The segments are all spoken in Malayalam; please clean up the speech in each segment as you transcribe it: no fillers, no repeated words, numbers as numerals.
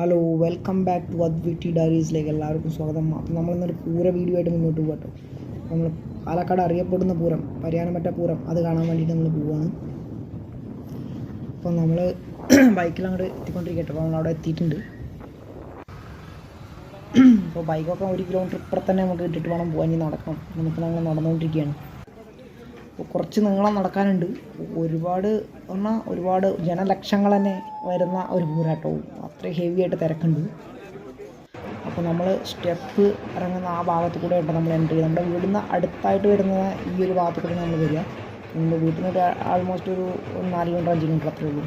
ഹലോ, വെൽക്കം ബാക്ക് ടു അദ്വിറ്റി ഡയറീസിലേക്ക് എല്ലാവർക്കും സ്വാഗതം. അപ്പോൾ നമ്മളിന്നൊരു പൂര വീഡിയോ ആയിട്ട് മുന്നോട്ട് പോകട്ടോ. നമ്മൾ പാലക്കാട് അറിയപ്പെടുന്ന പൂരം, പരിയാനമറ്റ പൂരം, അത് കാണാൻ വേണ്ടിയിട്ട് നമ്മൾ പോവുകയാണ്. അപ്പോൾ നമ്മൾ ബൈക്കിൽ അങ്ങോട്ട് എത്തിക്കൊണ്ടിരിക്കട്ടെ. അപ്പോൾ നമ്മളവിടെ എത്തിയിട്ടുണ്ട്. അപ്പോൾ ബൈക്കൊക്കെ 1 കിലോമീറ്റർ ഇപ്പുറത്ത് തന്നെ നമുക്ക് ഇട്ടിട്ട് വേണം പോകാൻ. നടക്കണം. നമുക്ക് നമ്മൾ നടന്നുകൊണ്ടിരിക്കുകയാണ്. അപ്പോൾ കുറച്ച് നീളം നടക്കാനുണ്ട്. ഒരുപാട് ജനലക്ഷങ്ങൾ തന്നെ വരുന്ന ഒരു പൂരാട്ടോ. അത്രയും ഹെവി ആയിട്ട് തിരക്കുണ്ട്. അപ്പോൾ നമ്മൾ സ്റ്റെപ്പ് ഇറങ്ങുന്ന ആ ഭാഗത്ത് കൂടെ ആയിട്ട് നമ്മൾ എൻട്രി ചെയ്യും. നമ്മുടെ വീടിന് അടുത്തായിട്ട് വരുന്ന ഈ ഒരു ഭാഗത്ത് കൂടെ നമ്മൾ വരിക. നമ്മുടെ വീട്ടിൽ നിന്ന് ആൾമോസ്റ്റ് ഒരു 4 കിലോമീറ്റർ 5 കിലോമീറ്റർ അത്രേ ഉള്ളൂ.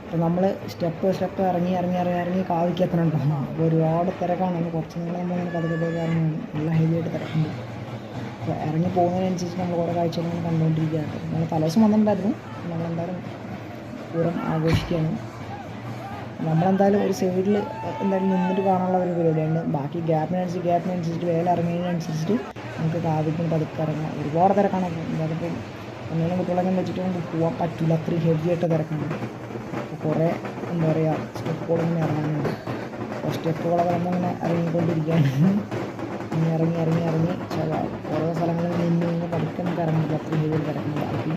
അപ്പോൾ നമ്മൾ സ്റ്റെപ്പ് ഇറങ്ങി കാവിക്ക് എത്തണുണ്ടോ. അപ്പോൾ ഒരുപാട് തിരക്കാണ്. കുറച്ച് നമ്മളിങ്ങനെ പതുക്കെ ഇറങ്ങുകയാണ്. നല്ല ഹെവി ആയിട്ട് തിരക്കുണ്ട്. അപ്പോൾ ഇറങ്ങി പോകുന്നതിനനുസരിച്ച് നമ്മൾ കുറേ കാഴ്ചകൾ കണ്ടുകൊണ്ടിരിക്കുകയാണ്. നമ്മൾ തലേദിവസം വന്നിട്ടുണ്ടായിരുന്നു. നമ്മളെന്തായാലും പൂരം ആഘോഷിക്കുകയാണ്. നമ്മളെന്തായാലും ഒരു സൈഡിൽ എന്തായാലും നിന്നിട്ട് കാണാനുള്ള ഒരു പരിപാടിയാണ്. ബാക്കി ഗ്യാപ്പിനനുസരിച്ചിട്ട് വേല ഇറങ്ങിയതിനനുസരിച്ചിട്ട് നമുക്ക് കാവിക്കും പതുക്കെ ഇറങ്ങാം. ഒരുപാട് തിരക്കാണ്. അതിപ്പോൾ എന്തെങ്കിലും കുട്ടികളൊക്കെ വെച്ചിട്ട് നമുക്ക് പോകാൻ പറ്റില്ല. അത്രയും ഹെവി ആയിട്ട് തിരക്കാണ്. അപ്പോൾ കുറേ എന്താ പറയുക സ്റ്റെപ്പുകളിങ്ങനെ ഇറങ്ങാനുണ്ട്. അപ്പോൾ സ്റ്റെപ്പുകളൊക്കെ നമ്മളിങ്ങനെ ഇറങ്ങിക്കൊണ്ടിരിക്കുകയാണ്. ഇറങ്ങി ഓരോ സ്ഥലങ്ങളിൽ നിന്ന് പതുക്കെ നമുക്ക് ഇറങ്ങുന്നില്ല. അത്രയും ഹെവി ആയിട്ട് തിരക്കുന്നുണ്ട്. ബാക്കി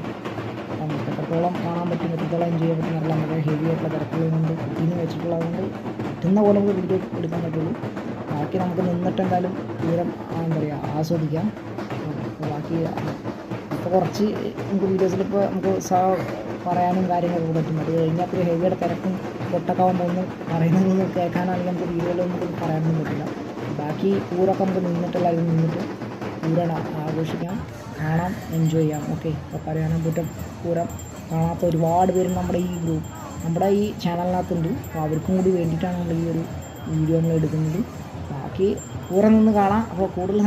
നമുക്ക് എത്രത്തോളം കാണാൻ പറ്റും, എത്രത്തോളം എൻജോയ് ചെയ്യാൻ പറ്റും. നല്ല ഹെവി ആയിട്ടുള്ള തിരക്കുകൾ കൊണ്ട് കുട്ടീനെ വെച്ചിട്ടുള്ളതുകൊണ്ട് പറ്റുന്ന പോലെ നമുക്ക് വീഡിയോ എടുക്കാൻ പറ്റുള്ളൂ. ബാക്കി നമുക്ക് നിന്നിട്ട് എന്തായാലും പൂരം എന്താ പറയുക ആസ്വദിക്കാം. ബാക്കി ഇപ്പോൾ കുറച്ച് നമുക്ക് വീഡിയോസിലിപ്പോൾ നമുക്ക് പറയാനും കാര്യങ്ങളൊക്കെ പറ്റും. അത് കഴിഞ്ഞാൽ ഒരു ഹെവിയുടെ തിരക്കും പൊട്ടൊക്കെ ആകുമ്പോൾ ഒന്നും പറയുന്നതൊന്നും കേൾക്കാനാണെങ്കിൽ നമുക്ക് വീഡിയോയിലൊന്നും പറയാനൊന്നും പറ്റില്ല. ബാക്കി പൂരമൊക്കെ നമുക്ക് നിന്നിട്ടുള്ളതിൽ നിന്നിട്ട് പൂരം ആഘോഷിക്കാം, കാണാം, എൻജോയ് ചെയ്യാം. ഓക്കെ. അപ്പോൾ പരിയാനംപറ്റ പൂരം കാണാത്ത ഒരുപാട് പേരും നമ്മുടെ ഈ ചാനലിനകത്തുണ്ട്. അപ്പോൾ അവർക്കും കൂടി വേണ്ടിയിട്ടാണ് നമ്മൾ ഈ ഒരു വീഡിയോ നമ്മൾ എടുക്കുന്നത്. ബാക്കി പൂരം നിന്ന് കാണാം. അപ്പോൾ കൂടുതൽ